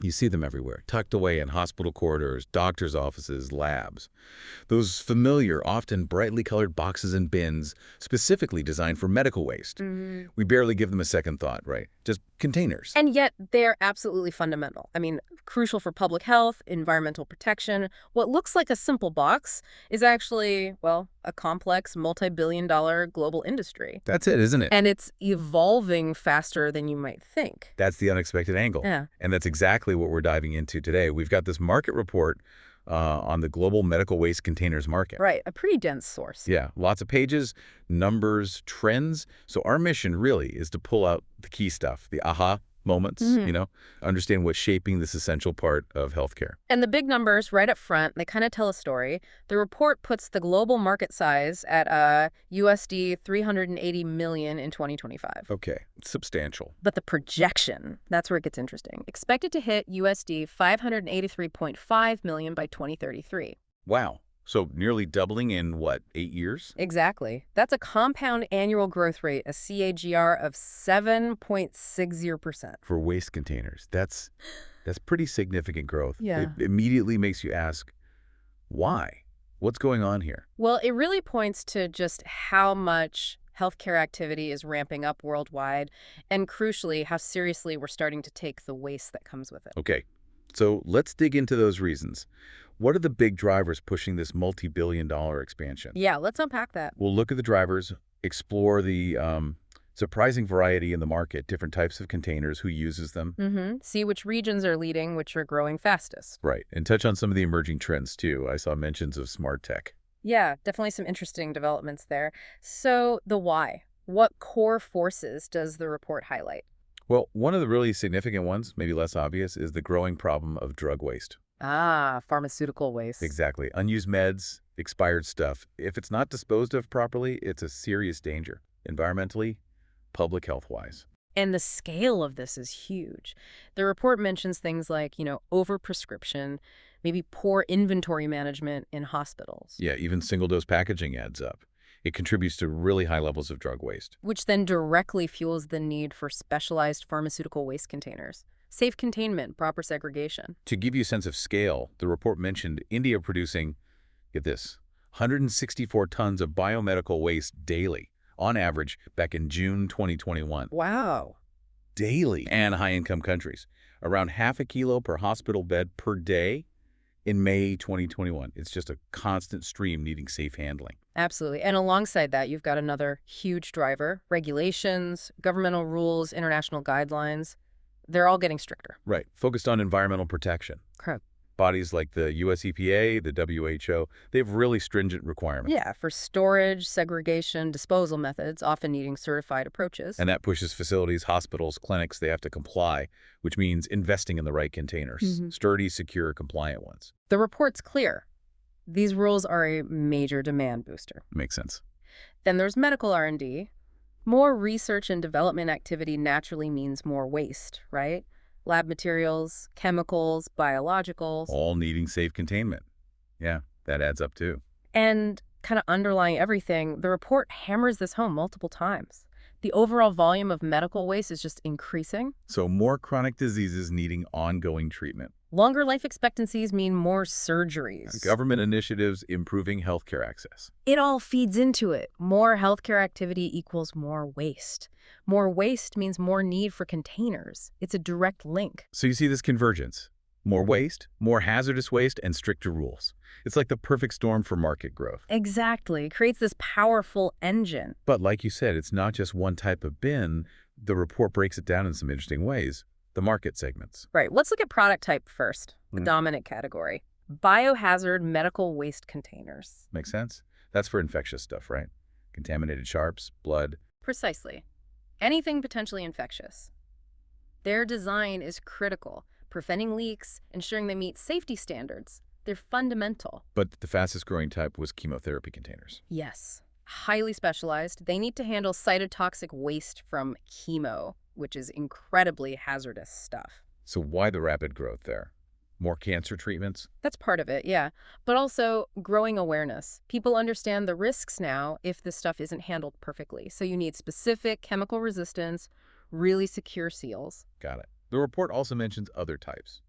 You see them everywhere, tucked away in hospital corridors, doctors' offices, labs. Those familiar, often brightly colored boxes and bins, specifically designed for medical waste. Hmm. We barely give them a second thought, right? Just containers. And yet they're absolutely fundamental. I mean, crucial for public health, environmental protection. What looks like a simple box is actually, well, a complex multi-billion-dollar global industry. That's it, isn't it? And it's evolving faster than you might think. That's the unexpected angle. Yeah. And that's exactly what we're diving into today. We've got this market report on the global medical waste containers market. Right, a pretty dense source. Yeah, lots of pages, numbers, trends. So our mission really is to pull out the key stuff, the aha moments, understand what's shaping this essential part of healthcare. And the big numbers right up front, they kind of tell a story. The report puts the global market size at USD 380 million in 2025. Okay, substantial. But the projection, that's where it gets interesting. Expected to hit USD 583.5 million by 2033. Wow. So nearly doubling in, what, 8 years? Exactly. That's a compound annual growth rate, a CAGR of 7.60%. For waste containers. That's pretty significant growth. Yeah. It immediately makes you ask, why? What's going on here? Well, it really points to just how much healthcare activity is ramping up worldwide, and crucially, how seriously we're starting to take the waste that comes with it. Okay, so let's dig into those reasons. What are the big drivers pushing this multi-billion-dollar expansion? Yeah, let's unpack that. We'll look at the drivers, explore the surprising variety in the market, different types of containers, who uses them. See which regions are leading, which are growing fastest. Right, and touch on some of the emerging trends, too. I saw mentions of smart tech. Yeah, definitely some interesting developments there. So the why. What core forces does the report highlight? Well, one of the really significant ones, maybe less obvious, is the growing problem of drug waste. Ah, pharmaceutical waste. Exactly. Unused meds, expired stuff. If it's not disposed of properly, it's a serious danger, environmentally, public health-wise. And the scale of this is huge. The report mentions things like, overprescription, maybe poor inventory management in hospitals. Yeah, even single-dose packaging adds up. It contributes to really high levels of drug waste. Which then directly fuels the need for specialized pharmaceutical waste containers. Safe containment, proper segregation. To give you a sense of scale, the report mentioned India producing, get this, 164 tons of biomedical waste daily, on average, back in June 2021. Wow. Daily. And high-income countries, around half a kilo per hospital bed per day in May 2021. It's just a constant stream needing safe handling. Absolutely. And alongside that, you've got another huge driver, regulations, governmental rules, international guidelines. They're all getting stricter. Right. Focused on environmental protection. Correct. Bodies like the US EPA, the WHO, they have really stringent requirements. Yeah, for storage, segregation, disposal methods, often needing certified approaches. And that pushes facilities, hospitals, clinics, they have to comply, which means investing in the right containers. Sturdy, secure, compliant ones. The report's clear. These rules are a major demand booster. Makes sense. Then there's medical R&D. More research and development activity naturally means more waste, right? Lab materials, chemicals, biologicals. All needing safe containment. Yeah, that adds up too. And kind of underlying everything, the report hammers this home multiple times. The overall volume of medical waste is just increasing. So more chronic diseases needing ongoing treatment. Longer life expectancies mean more surgeries. Government initiatives improving healthcare access. It all feeds into it. More healthcare activity equals more waste. More waste means more need for containers. It's a direct link. So you see this convergence. More waste, more hazardous waste, and stricter rules. It's like the perfect storm for market growth. Exactly. It creates this powerful engine. But like you said, it's not just one type of bin. The report breaks it down in some interesting ways. The market segments. Right. Let's look at product type first, the dominant category. Biohazard medical waste containers. Makes sense? That's for infectious stuff, right? Contaminated sharps, blood. Precisely. Anything potentially infectious. Their design is critical, preventing leaks, ensuring they meet safety standards. They're fundamental. But the fastest growing type was chemotherapy containers. Yes. Highly specialized. They need to handle cytotoxic waste from chemo, which is incredibly hazardous stuff. So why the rapid growth there? More cancer treatments? That's part of it, yeah. But also growing awareness. People understand the risks now if this stuff isn't handled perfectly. So you need specific chemical resistance, really secure seals. Got it. The report also mentions other types.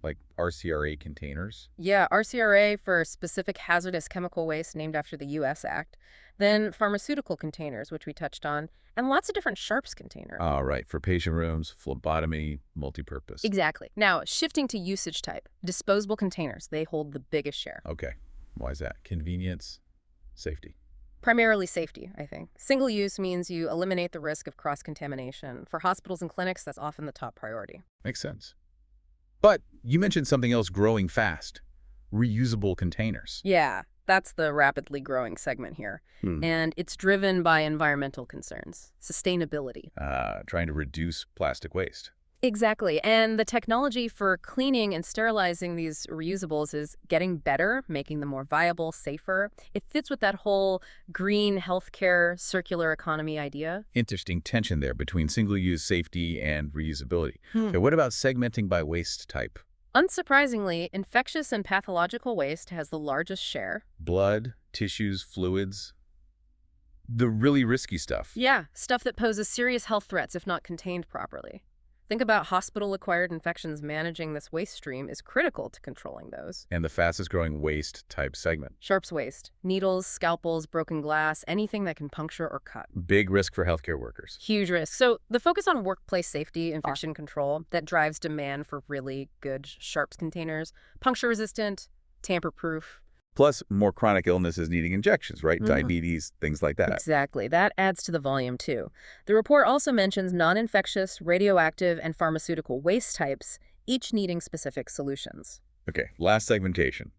like RCRA containers? Yeah, RCRA for specific hazardous chemical waste named after the U.S. Act. Then pharmaceutical containers, which we touched on, and lots of different sharps containers. Ah, right, for patient rooms, phlebotomy, multipurpose. Exactly. Now, shifting to usage type, disposable containers, they hold the biggest share. Okay, why is that? Convenience, safety. Primarily safety, I think. Single use means you eliminate the risk of cross-contamination. For hospitals and clinics, that's often the top priority. Makes sense. But you mentioned something else growing fast, reusable containers. Yeah, that's the rapidly growing segment here. And it's driven by environmental concerns, sustainability. Trying to reduce plastic waste. Exactly. And the technology for cleaning and sterilizing these reusables is getting better, making them more viable, safer. It fits with that whole green healthcare circular economy idea. Interesting tension there between single-use safety and reusability. Okay, what about segmenting by waste type? Unsurprisingly, infectious and pathological waste has the largest share. Blood, tissues, fluids. The really risky stuff. Yeah, stuff that poses serious health threats if not contained properly. Think about hospital-acquired infections. Managing this waste stream is critical to controlling those. And the fastest growing waste type segment. Sharps waste. Needles, scalpels, broken glass, anything that can puncture or cut. Big risk for healthcare workers. Huge risk. So the focus on workplace safety, infection control, that drives demand for really good sharps containers, puncture-resistant, tamper-proof. Plus, more chronic illnesses needing injections, right? Diabetes, things like that. Exactly. That adds to the volume, too. The report also mentions non-infectious, radioactive, and pharmaceutical waste types, each needing specific solutions. Okay, last segmentation.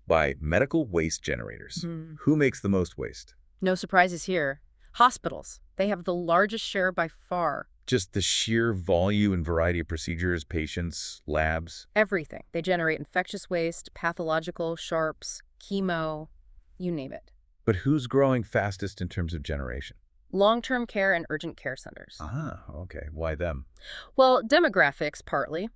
By medical waste generators. Who makes the most waste? No surprises here. Hospitals. They have the largest share by far. Just the sheer volume and variety of procedures, patients, labs. Everything. They generate infectious waste, pathological, sharps, chemo, you name it. But who's growing fastest in terms of generation? Long-term care and urgent care centers. Ah, okay. Why them? Well, demographics, partly.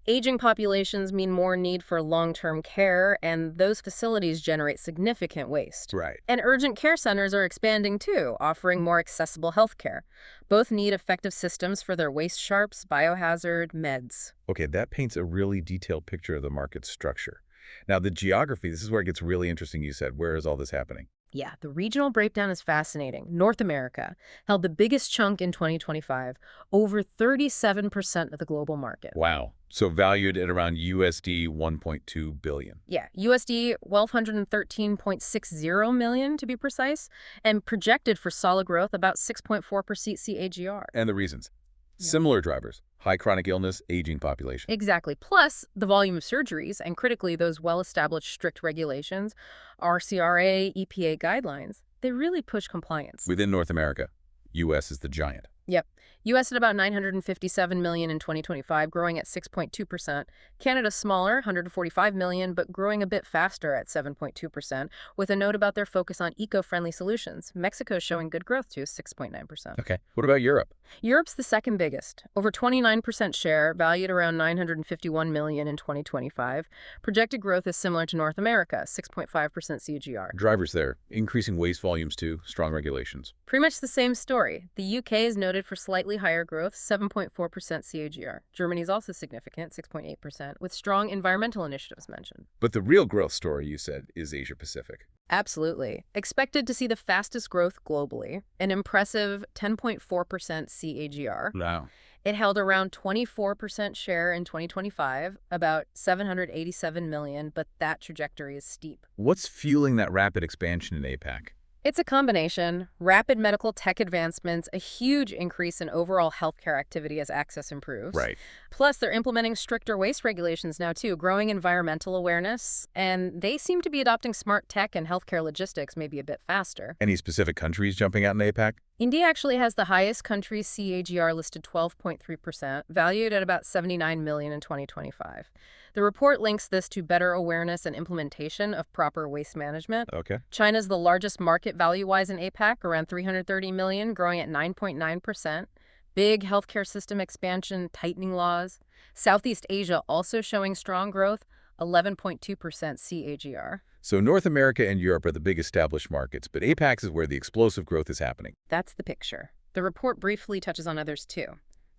Aging populations mean more need for long-term care, and those facilities generate significant waste. Right. And urgent care centers are expanding too, offering more accessible health care. Both need effective systems for their waste sharps, biohazard, meds. Okay, that paints a really detailed picture of the market structure. Now, the geography, this is where it gets really interesting, you said. Where is all this happening? Yeah, the regional breakdown is fascinating. North America held the biggest chunk in 2025, over 37% of the global market. Wow. So valued at around USD 1.2 billion. Yeah, USD 1,213.60 million to be precise, and projected for solid growth about 6.4% CAGR. And the reasons? Yeah. Similar drivers. High chronic illness, aging population. Exactly. Plus, the volume of surgeries, and critically, those well-established strict regulations, RCRA, EPA guidelines, they really push compliance. Within North America, U.S. is the giant. Yep. U.S. at about 957 million in 2025, growing at 6.2%. Canada smaller, 145 million, but growing a bit faster at 7.2%, with a note about their focus on eco-friendly solutions. Mexico showing good growth too, 6.9%. Okay. What about Europe? Europe's the second biggest, over 29% share, valued around 951 million in 2025. Projected growth is similar to North America, 6.5% CAGR. Drivers there. Increasing waste volumes too. Strong regulations. Pretty much the same story. The UK is noted for slightly higher growth, 7.4% CAGR. Germany is also significant, 6.8%, with strong environmental initiatives mentioned. But the real growth story, you said, is Asia Pacific. Absolutely. Expected to see the fastest growth globally, an impressive 10.4% CAGR. Wow. It held around 24% share in 2025, about 787 million, but that trajectory is steep. What's fueling that rapid expansion in APAC? It's a combination. Rapid medical tech advancements, a huge increase in overall healthcare activity as access improves. Right. Plus, they're implementing stricter waste regulations now, too, growing environmental awareness, and they seem to be adopting smart tech and healthcare logistics maybe a bit faster. Any specific countries jumping out in APAC? India actually has the highest country CAGR listed 12.3%, valued at about 79 million in 2025. The report links this to better awareness and implementation of proper waste management. Okay. China's the largest market value-wise in APAC, around 330 million, growing at 9.9%. Big healthcare system expansion, tightening laws. Southeast Asia also showing strong growth, 11.2% CAGR. So North America and Europe are the big established markets, but APAC is where the explosive growth is happening. That's the picture. The report briefly touches on others, too.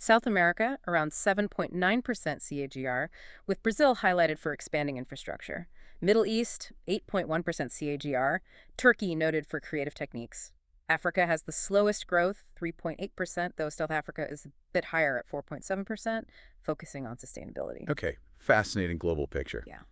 South America, around 7.9% CAGR, with Brazil highlighted for expanding infrastructure. Middle East, 8.1% CAGR. Turkey noted for creative techniques. Africa has the slowest growth, 3.8%, though South Africa is a bit higher at 4.7%, focusing on sustainability. Okay, fascinating global picture. Yeah.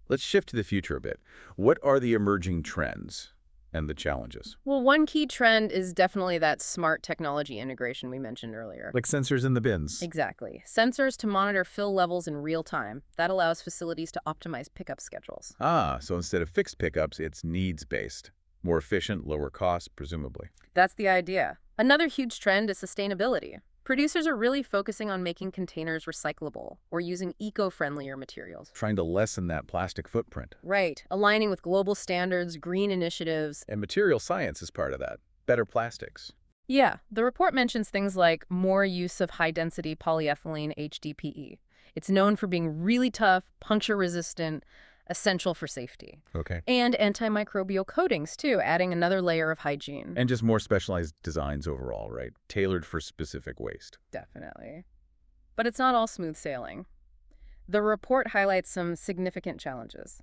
Let's shift to the future a bit. What are the emerging trends and the challenges? Well, one key trend is definitely that smart technology integration we mentioned earlier. Like sensors in the bins. Exactly. Sensors to monitor fill levels in real time. That allows facilities to optimize pickup schedules. Ah, so instead of fixed pickups, it's needs-based. More efficient, lower cost, presumably. That's the idea. Another huge trend is sustainability. Producers are really focusing on making containers recyclable or using eco-friendlier materials. Trying to lessen that plastic footprint. Right. Aligning with global standards, green initiatives. And material science is part of that. Better plastics. Yeah, the report mentions things like more use of high-density polyethylene HDPE. It's known for being really tough, puncture-resistant, essential for safety. Okay. And antimicrobial coatings, too, adding another layer of hygiene. And just more specialized designs overall, right? Tailored for specific waste. Definitely. But it's not all smooth sailing. The report highlights some significant challenges.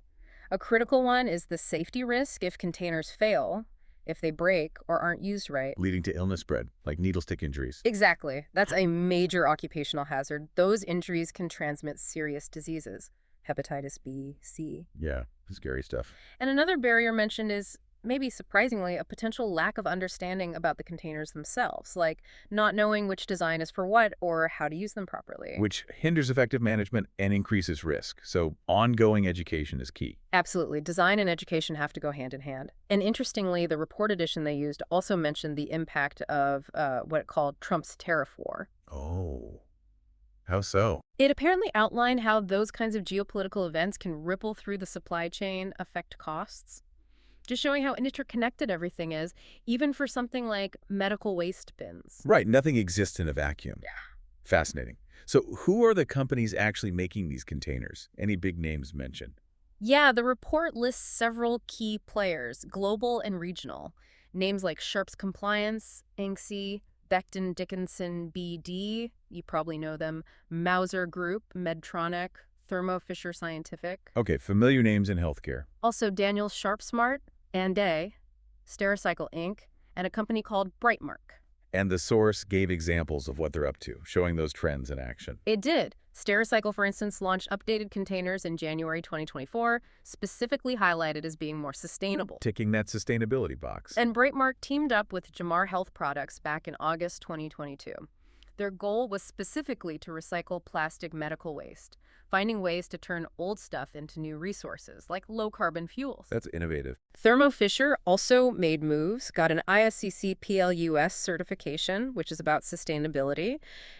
A critical one is the safety risk if containers fail, if they break or aren't used right. Leading to illness spread, like needle stick injuries. Exactly. That's a major occupational hazard. Those injuries can transmit serious diseases. Hepatitis B, C. Yeah, scary stuff. And another barrier mentioned is, maybe surprisingly, a potential lack of understanding about the containers themselves, like not knowing which design is for what or how to use them properly. Which hinders effective management and increases risk. So ongoing education is key. Absolutely. Design and education have to go hand in hand. And interestingly, the report edition they used also mentioned the impact of what it called Trump's tariff war. Oh, how so? It apparently outlined how those kinds of geopolitical events can ripple through the supply chain, affect costs. Just showing how interconnected everything is, even for something like medical waste bins. Right, nothing exists in a vacuum. Yeah. Fascinating. So who are the companies actually making these containers? Any big names mentioned? Yeah, the report lists several key players, global and regional. Names like Sharps Compliance, Anxi, Becton Dickinson BD, you probably know them, Mauser Group, Medtronic, Thermo Fisher Scientific. Okay, familiar names in healthcare. Also Daniel Sharpsmart, Ande, Stericycle Inc., and a company called Brightmark. And the source gave examples of what they're up to, showing those trends in action. It did. Stericycle, for instance, launched updated containers in January 2024, specifically highlighted as being more sustainable. Ticking that sustainability box. And Brightmark teamed up with Jamar Health Products back in August 2022. Their goal was specifically to recycle plastic medical waste, finding ways to turn old stuff into new resources, like low-carbon fuels. That's innovative. Thermo Fisher also made moves, got an ISCC PLUS certification, which is about sustainability,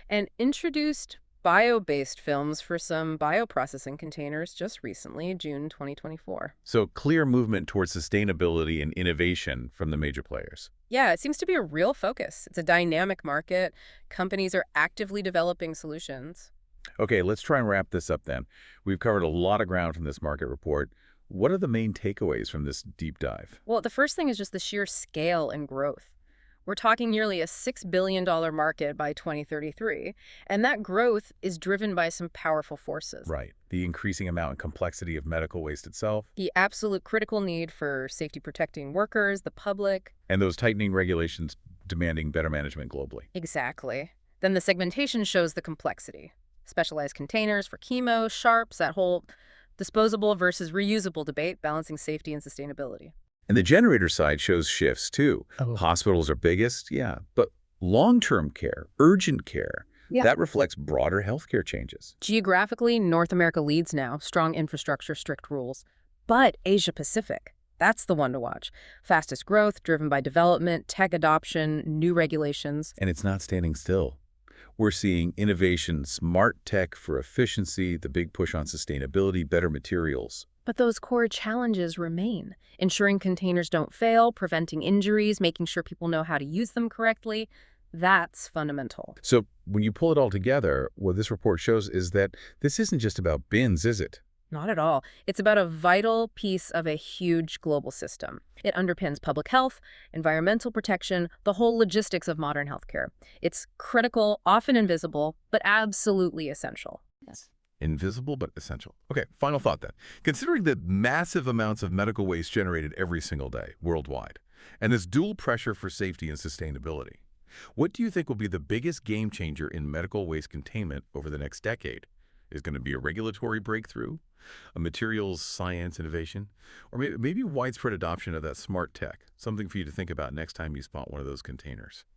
and introduced bio-based films for some bioprocessing containers just recently, June 2024. So clear movement towards sustainability and innovation from the major players. Yeah, it seems to be a real focus. It's a dynamic market. Companies are actively developing solutions. Okay, let's try and wrap this up then. We've covered a lot of ground from this market report. What are the main takeaways from this deep dive? Well, the first thing is just the sheer scale and growth. We're talking nearly a $6 billion market by 2033, and that growth is driven by some powerful forces. Right. The increasing amount and complexity of medical waste itself. The absolute critical need for safety protecting workers, the public. And those tightening regulations demanding better management globally. Exactly. Then the segmentation shows the complexity. Specialized containers for chemo, sharps, that whole disposable versus reusable debate, balancing safety and sustainability. And the generator side shows shifts, too. Hospitals are biggest, yeah. But long-term care, urgent care, that reflects broader healthcare changes. Geographically, North America leads now. Strong infrastructure, strict rules. But Asia-Pacific, that's the one to watch. Fastest growth, driven by development, tech adoption, new regulations. And it's not standing still. We're seeing innovation, smart tech for efficiency, the big push on sustainability, better materials. But those core challenges remain. Ensuring containers don't fail, preventing injuries, making sure people know how to use them correctly. That's fundamental. So when you pull it all together, what this report shows is that this isn't just about bins, is it? Not at all. It's about a vital piece of a huge global system. It underpins public health, environmental protection, the whole logistics of modern healthcare. It's critical, often invisible, but absolutely essential. Yes. Invisible but essential. Okay, final thought then. Considering the massive amounts of medical waste generated every single day worldwide, and this dual pressure for safety and sustainability, what do you think will be the biggest game changer in medical waste containment over the next decade? Is it going to be a regulatory breakthrough, a materials science innovation, or maybe widespread adoption of that smart tech? Something for you to think about next time you spot one of those containers.